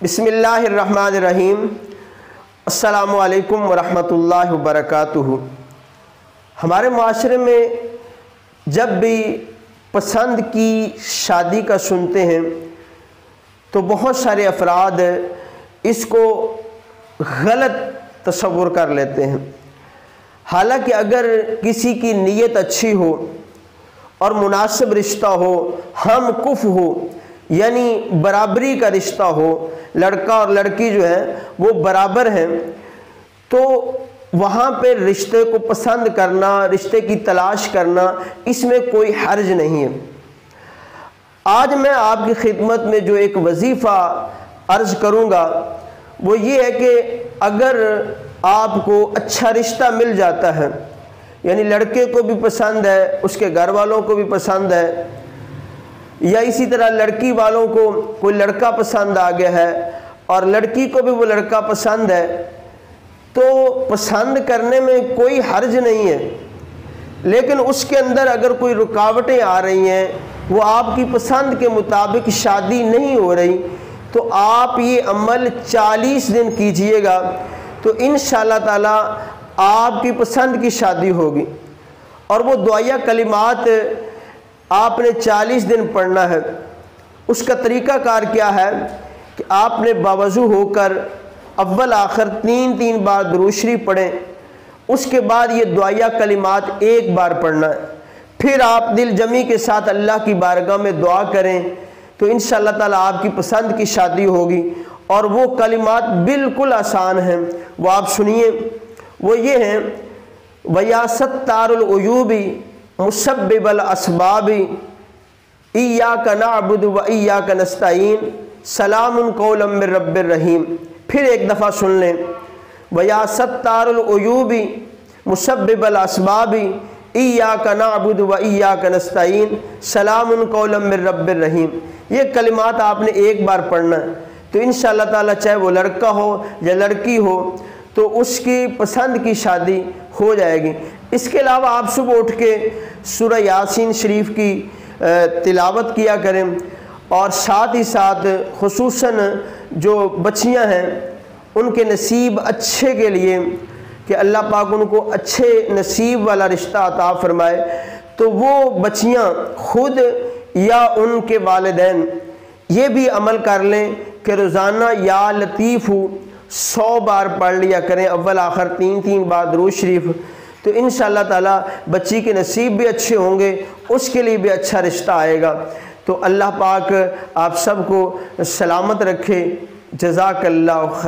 بسم اللہ الرحمن الرحیم۔ السلام علیکم ورحمۃ اللہ وبرکاتہ۔ ہمارے معاشرے میں جب بھی پسند کی شادی کا سنتے ہیں تو بہت سارے افراد اس کو غلط تصور کر لیتے ہیں۔ حالانکہ اگر کسی کی نیت اچھی ہو اور مناسب رشتہ ہو، ہم کف ہو، یعنی برابری کا رشتہ ہو، لڑکا اور لڑکی جو ہے وہ برابر ہیں، تو وہاں پہ رشتے کو پسند کرنا، رشتے کی تلاش کرنا، اس میں کوئی حرج نہیں ہے۔ آج میں آپ کی خدمت میں جو ایک وظیفہ عرض کروں گا وہ یہ ہے کہ اگر آپ کو اچھا رشتہ مل جاتا ہے، یعنی لڑکے کو بھی پسند ہے، اس کے گھر والوں کو بھی پسند ہے، یا اسی طرح لڑکی والوں کو کوئی لڑکا پسند آ گیا ہے اور لڑکی کو بھی وہ لڑکا پسند ہے، تو پسند کرنے میں کوئی حرج نہیں ہے، لیکن اس کے اندر اگر کوئی رکاوٹیں آ رہی ہیں، وہ آپ کی پسند کے مطابق شادی نہیں ہو رہی، تو آپ یہ عمل 40 دن کیجئے گا تو انشاءاللہ تعالی آپ کی پسند کی شادی ہوگی۔ اور وہ دعائیہ کلمات آپ نے 40 دن پڑھنا ہے۔ اس کا طریقہ کار کیا ہے کہ آپ نے باوضو ہو کر اول آخر 3 بار درود شریف پڑھیں، اس کے بعد یہ دعائیہ کلمات ایک بار پڑھنا ہے، پھر آپ دل جمی کے ساتھ اللہ کی بارگاہ میں دعا کریں تو انشاءاللہ تعالیٰ آپ کی پسند کی شادی ہوگی۔ اور وہ کلمات بالکل آسان ہیں، وہ آپ سنیے، وہ یہ ہیں: وَيَا سَتَّارُ الْعُيُوبِ مُسَبِّبَ الْأَسْبَابِ إِيَّاكَ نَعْبُدُ وَإِيَّاكَ نَسْتَعِينُ سَلَامٌ قَوْلًا مِّن رَبٍّ رَحِيمٍ۔ پھر ایک دفعہ سن لیں: وَيَا سَتَّارُ الْعُيُوبِ مُسَبِّبَ الْأَسْبَابِ إِيَّاكَ نَعْبُدُ وَإِيَّاكَ نَسْتَعِينُ سَلَامٌ قَوْلًا مِّن رَبٍّ رَحِيمٍ۔ یہ کلمات آپ نے ایک بار پڑھنا ہے تو انشاءاللہ تعالیٰ چاہے وہ لڑکا ہو یا لڑکی ہو تو اس کی پسند کی شادی ہو جائے گی۔ اس کے علاوہ آپ صبح اٹھ کے سورہ یاسین شریف کی تلاوت کیا کریں، اور ساتھ ہی ساتھ خصوصاً جو بچیاں ہیں ان کے نصیب اچھے کے لیے کہ اللہ پاک ان کو اچھے نصیب والا رشتہ عطا فرمائے، تو وہ بچیاں خود یا ان کے والدین یہ بھی عمل کر لیں کہ روزانہ یا لطیف 100 بار پڑھ لیا کریں، اول آخر 3 بار درود شریف، تو انشاءاللہ تعالیٰ بچی کے نصیب بھی اچھے ہوں گے، اس کے لیے بھی اچھا رشتہ آئے گا۔ تو اللہ پاک آپ سب کو سلامت رکھے۔ جزاک اللہ خیر۔